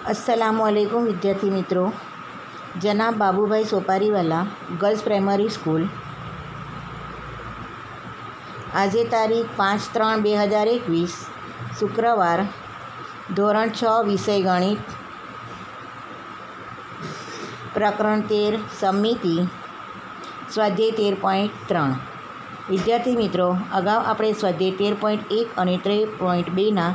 अस्सलामुअलैकुम विद्यार्थी मित्रों। जनाब बाबूभाई सोपारीवाला गर्ल्स प्राइमरी स्कूल आज तारीख 5/3/2021 शुक्रवार धोरण 6 विषय गणित प्रकरण 13 समिति स्वाध्याय 13.3 विद्यार्थी मित्रों अगाऊ આપણે સ્વાધ્યાય 13.1 અને 13.2ના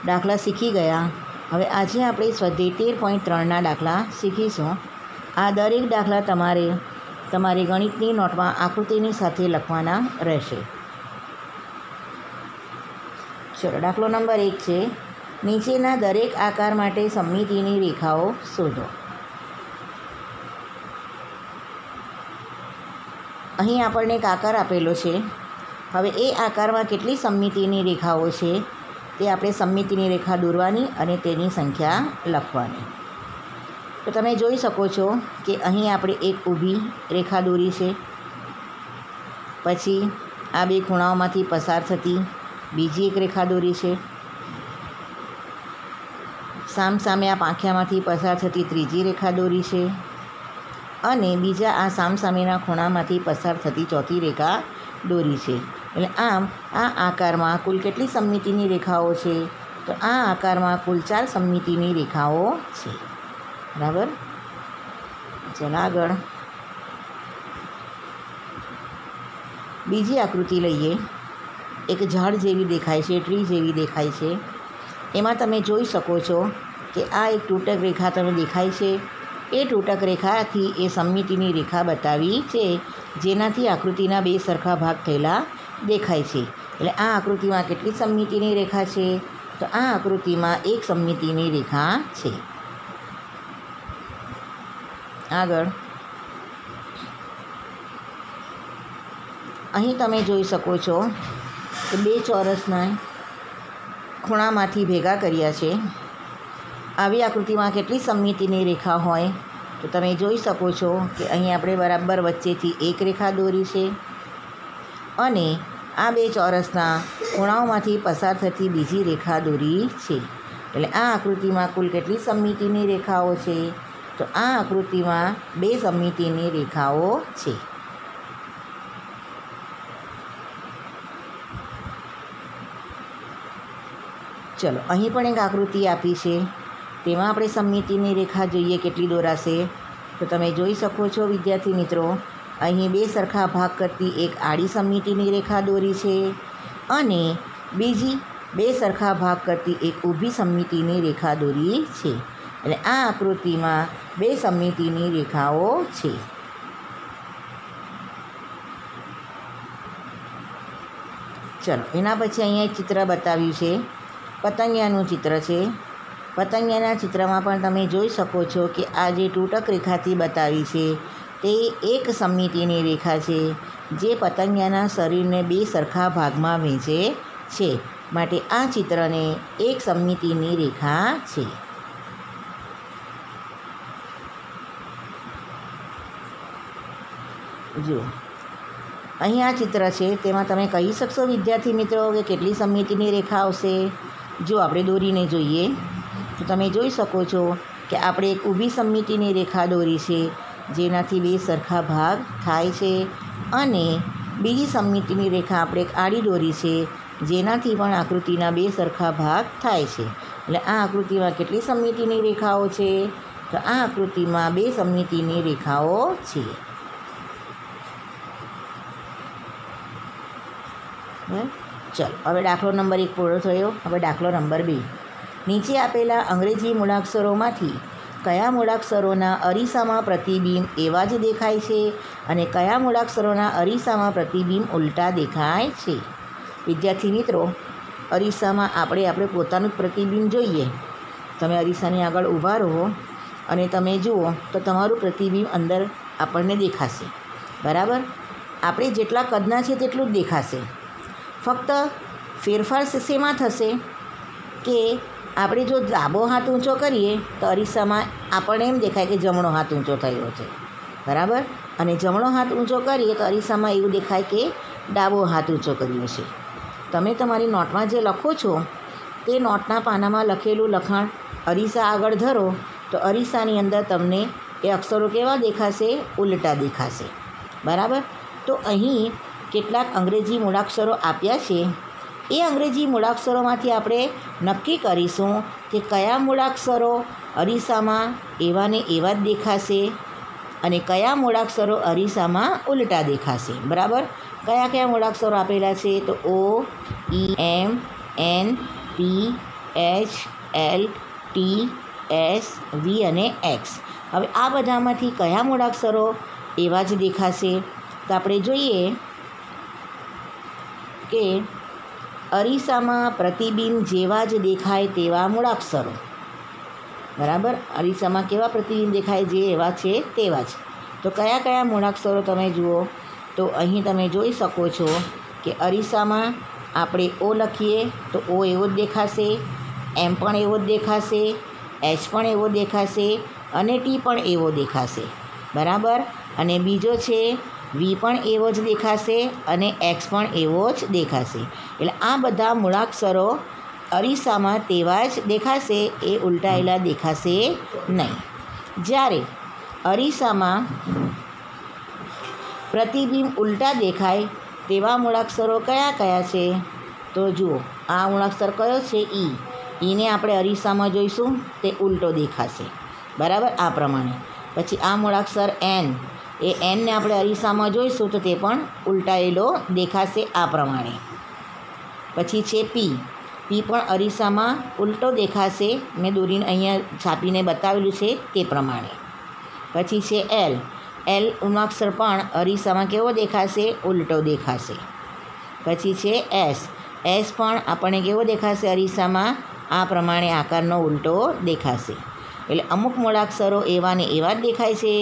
દાખલા શીખી ગયા। હવે આજે આપણે સ્વાધ્યાય 13.3ના દાખલા શીખીશું। આ દરેક દાખલા તમારી ગણિતની નોટમાં આકૃતિની સાથે લખવાના રહેશે। ચલો દાખલો નંબર 1 છે, નીચેના દરેક આકાર માટે સમમિતિની રેખાઓ શોધો। અહીં આપણને એક આકાર આપેલો છે। હવે એ આકારમાં કેટલી સમમિતિની રેખાઓ છે તે આપણે સમમિતિની રેખા દોરવાની અને તેની સંખ્યા લખવાની। તો તમે જોઈ શકો છો કે અહીં આપણે એક ઊભી રેખા દોરી છે, પછી આ બે ખૂણાઓમાંથી પસાર થતી બીજી એક રેખા દોરી છે, સામસામે આ પાંખિયામાંથી પસાર થતી ત્રીજી રેખા દોરી છે અને બીજા આ સામસામેના ખૂણામાંથી પસાર થતી ચોથી રેખા દોરી છે। એટલે આમ આ આકારમાં કુલ કેટલી સમમિતિની રેખાઓ છે? તો આ આકારમાં કુલ 4 સમમિતિની રેખાઓ છે। બરાબર, ચલો આગળ બીજી આકૃતિ લઈએ। એક ઝાડ જેવી દેખાય છે, ટ્રી જેવી દેખાય છે। એમાં તમે જોઈ શકો છો કે આ એક તૂટક રેખા તમને દેખાય છે। એ તૂટક રેખાથી એ સમમિતિની રેખા બતાવી છે, જેનાથી આકૃતિના બે સરખા ભાગ થયેલા દેખાય છે। એટલે આ આકૃતિમાં કેટલી સમમિતિની રેખા છે? તો આ આકૃતિમાં એક સમમિતિની રેખા છે। આગળ અહીં તમે જોઈ શકો છો કે બે ચોરસના ખૂણામાંથી ભેગા કર્યા છે। આવી આકૃતિમાં કેટલી સમમિતિની રેખા હોય? તો તમે જોઈ શકો છો કે અહીં આપણે બરાબર વચ્ચેથી એક રેખા દોરી છે અને આ બે ચોરસના ખૂણાઓમાંથી પસાર થતી બીજી રેખા દોરી છે। એટલે આ આકૃતિમાં કુલ કેટલી સમમિતિની રેખાઓ છે? તો આ આકૃતિમાં બે સમમિતિની રેખાઓ છે। ચલો અહીં પણ એક આકૃતિ આપી છે, તેમાં આપણે સમમિતિની રેખા જોઈએ કેટલી દોરાશે। તો તમે જોઈ શકો છો વિદ્યાર્થી મિત્રો, અહીં બે સરખા ભાગ કરતી એક આડી સમમિતિની રેખા દોરી છે અને બીજી બે સરખા ભાગ કરતી એક ઊભી સમમિતિની રેખા દોરી છે। એટલે આ આકૃતિમાં બે સમમિતિની રેખાઓ છે। ચલો એના પછી અહીંયા એક ચિત્ર બતાવ્યું છે, પતંગિયાનું ચિત્ર છે। પતંગિયાના ચિત્રમાં પણ તમે જોઈ શકો છો કે આ જે તૂટક રેખાથી બતાવી છે તે એક સમમિતિની રેખા છે, જે પતંગિયાના શરીરને બે સરખા ભાગમાં વહેંચે છે, માટે આ ચિત્રને એક સમમિતિની રેખા છે। જુઓ અહીં આ ચિત્ર છે, તેમાં તમે કહી શકશો વિદ્યાર્થી મિત્રો કે કેટલી સમમિતિની રેખા આવશે? જો આપણે દોરીને જોઈએ તો તમે જોઈ શકો છો કે આપણે એક ઊભી સમમિતિની રેખા દોરી છે, જેનાથી બે સરખા ભાગ થાય છે અને બીજી સમમિતિની રેખા આપણે એક આડી દોરી છે, જેનાથી પણ આકૃતિના બે સરખા ભાગ થાય છે। એટલે આ આકૃતિમાં કેટલી સમમિતિની રેખાઓ છે? તો આ આકૃતિમાં બે સમમિતિની રેખાઓ છે। ચલો હવે દાખલો નંબર 1 પૂરો થયો। હવે દાખલો નંબર 2, નીચે આપેલા અંગ્રેજી મૂળાક્ષરોમાંથી કયા મૂળાક્ષરોના અરીસામાં પ્રતિબિંબ એવા જ દેખાય છે અને કયા મૂળાક્ષરોના અરીસામાં પ્રતિબિંબ ઉલટા દેખાય છે? વિદ્યાર્થી મિત્રો, અરીસામાં આપણે પોતાનું જ પ્રતિબિંબ જોઈએ। તમે અરીસાની આગળ ઊભા રહો અને તમે જુઓ તો તમારું પ્રતિબિંબ અંદર આપણને દેખાશે। બરાબર, આપણે જેટલા કદના છે તેટલું જ દેખાશે। ફક્ત ફેરફાર શેમાં થશે કે આપણે જો ડાબો હાથ ઊંચો કરીએ તો અરીસામાં આપણને એમ દેખાય કે જમણો હાથ ઊંચો થયો છે। બરાબર, અને જમણો હાથ ઊંચો કરીએ તો અરીસામાં એવું દેખાય કે ડાબો હાથ ઊંચો કર્યો છે। તમે તમારી નોટમાં જે લખો છો તે નોટના પાનામાં લખેલું લખાણ અરીસા આગળ ધરો તો અરીસાની અંદર તમને એ અક્ષરો કેવા દેખાશે? ઉલટા દેખાશે. બરાબર. તો અહીં કેટલાક અંગ્રેજી મૂળાક્ષરો આપ્યા છે. એ અંગ્રેજી મૂળાક્ષરોમાંથી આપણે નક્કી કરીશું કે કયા મૂળાક્ષરો અરીસામાં એવા ને એવા જ દેખાશે અને કયા મૂળાક્ષરો અરીસામાં ઉલટા દેખાશે. બરાબર. કયા કયા મૂળાક્ષરો આપેલા છે? તો O, E, M, N, P, H, L, T, S, V અને X. હવે આ બધામાંથી કયા મૂળાક્ષરો એવા જ દેખાશે? તો આપણે જોઈએ કે અરીસામાં પ્રતિબિંબ જેવા જ દેખાય તેવા મૂળાક્ષરો. બરાબર. અરીસામાં કેવા પ્રતિબિંબ દેખાય? જે એવા છે તેવા જ. તો કયા કયા મૂળાક્ષરો તમે જુઓ તો અહીં તમે જોઈ શકો છો કે અરીસામાં આપણે O લખીએ તો O એવો જ દેખાશે, M પણ એવો જ દેખાશે, H પણ એવો દેખાશે અને T પણ એવો દેખાશે. બરાબર. અને બીજો છે V પણ એવો જ દેખાશે અને X પણ એવો જ દેખાશે. એટલે આ બધા મૂળાક્ષરો અરીસામાં તેવા જ દેખાશે, એ ઉલટાયેલા દેખાશે નહીં. જ્યારે અરીસામાં પ્રતિબિંબ ઉલટા દેખાય તેવા મૂળાક્ષરો કયા કયા છે? તો જુઓ, આ મૂળાક્ષર કયો છે? E. ઈને આપણે અરીસામાં જોઈશું તે ઉલટો દેખાશે. બરાબર. આ પ્રમાણે. પછી આ મૂળાક્ષર N, એ Nને આપણે અરીસામાં જોઈશું તો તે પણ ઉલટાયેલો દેખાશે આ પ્રમાણે. પછી છે P. P પણ અરીસામાં ઉલટો દેખાશે. મેં દોરીને અહીંયા છાપીને બતાવેલું છે તે પ્રમાણે. પછી છે L. L મૂળાક્ષર પણ અરીસામાં કેવો દેખાશે? ઉલટો દેખાશે. પછી છે S. S પણ આપણને કેવો દેખાશે અરીસામાં? આ પ્રમાણે આકારનો ઉલટો દેખાશે. એટલે અમુક મૂળાક્ષરો એવા ને એવા જ દેખાય છે,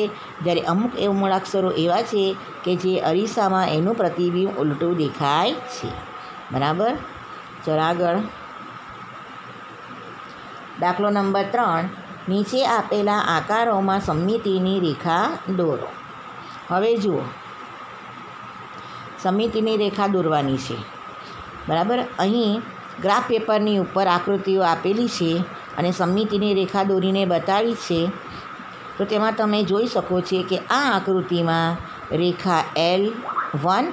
જ્યારે અમુક એવા મૂળાક્ષરો એવા છે કે જે અરીસામાં એનું પ્રતિબિંબ ઉલટું દેખાય છે. બરાબર. ચલો આગળ. દાખલો નંબર 3. નીચે આપેલા આકારોમાં સમમિતિની રેખા દોરો. હવે જુઓ, સમમિતિની રેખા દોરવાની છે. બરાબર. અહીં ગ્રાફ પેપરની ઉપર આકૃતિઓ આપેલી છે અને સમમિતિની રેખા દોરીને બતાવી છે. તો તેમાં તમે જોઈ શકો છો કે આ આકૃતિમાં રેખા L1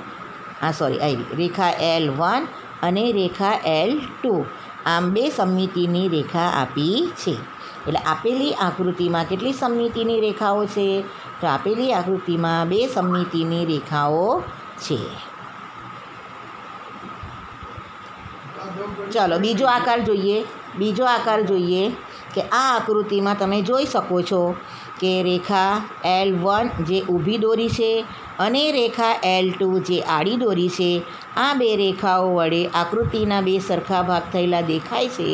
રેખા L1 અને રેખા L2 આમ બે સમમિતિની રેખા આપી છે. એટલે આપેલી આકૃતિમાં કેટલી સમમિતિની રેખાઓ છે? તો આપેલી આકૃતિમાં બે સમમિતિની રેખાઓ છે. ચાલો બીજો આકાર જોઈએ. બીજો આકાર જોઈએ કે આ આકૃતિમાં તમે જોઈ શકો છો કે રેખા L1 જે ઊભી દોરી છે અને રેખા L2 જે આડી દોરી છે, આ બે રેખાઓ વડે આકૃતિના બે સરખા ભાગ થયેલા દેખાય છે.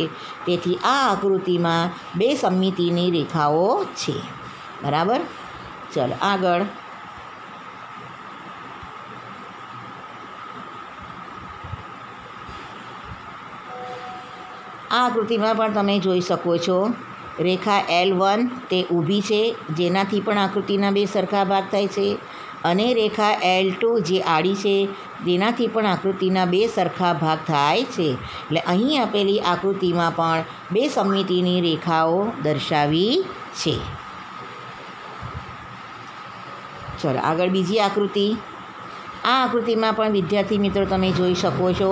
તેથી આ આકૃતિમાં બે સમમિતિની રેખાઓ છે. બરાબર. ચલો આગળ. આ આકૃતિમાં પણ તમે જોઈ શકો છો રેખા L1 તે ઊભી છે, જેનાથી પણ આકૃતિના બે સરખા ભાગ થાય છે, અને રેખા L2 જે આડી છે, જેનાથી પણ આકૃતિના બે સરખા ભાગ થાય છે. એટલે અહીં આપેલી આકૃતિમાં પણ બે સમમિતિની રેખાઓ દર્શાવી છે. ચલો આગળ બીજી આકૃતિ. આ આકૃતિમાં પણ વિદ્યાર્થી મિત્રો તમે જોઈ શકો છો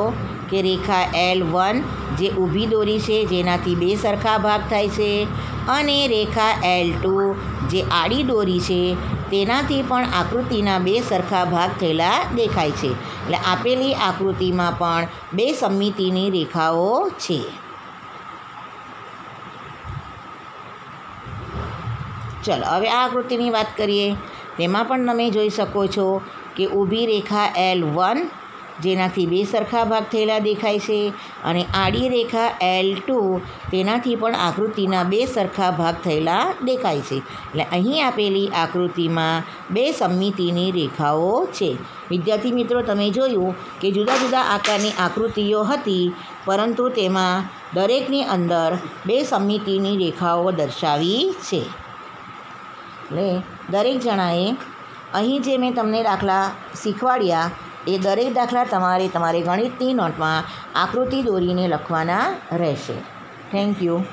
કે રેખા L1 જે ઊભી દોરી છે, જેનાથી બે સરખા ભાગ થાય છે, અને રેખા L2 જે આડી દોરી છે, તેનાથી પણ આકૃતિના બે સરખા ભાગ થયેલા દેખાય છે. એટલે આપેલી આકૃતિમાં પણ બે સમમિતિની રેખાઓ છે. ચલો હવે આ આકૃતિની વાત કરીએ. તેમાં પણ તમે જોઈ શકો છો કે ઊભી રેખા L1 જેનાથી બે સરખા ભાગ થયેલા દેખાય છે, અને આડી રેખા L2 તેનાથી પણ આકૃતિના બે સરખા ભાગ થયેલા દેખાય છે. એટલે અહીં આપેલી આકૃતિમાં બે સમમિતિની રેખાઓ છે. વિદ્યાર્થી મિત્રો તમે જોયું કે જુદા જુદા આકારની આકૃતિઓ હતી, પરંતુ તેમાં દરેકની અંદર બે સમમિતિની રેખાઓ દર્શાવી છે. એટલે દરેક જણાએ અહીં જે મેં તમને દાખલા શીખવાડ્યા એ દરેક દાખલા તમારે ગણિતની નોટમાં આકૃતિ દોરીને લખવાના રહેશે. Thank you.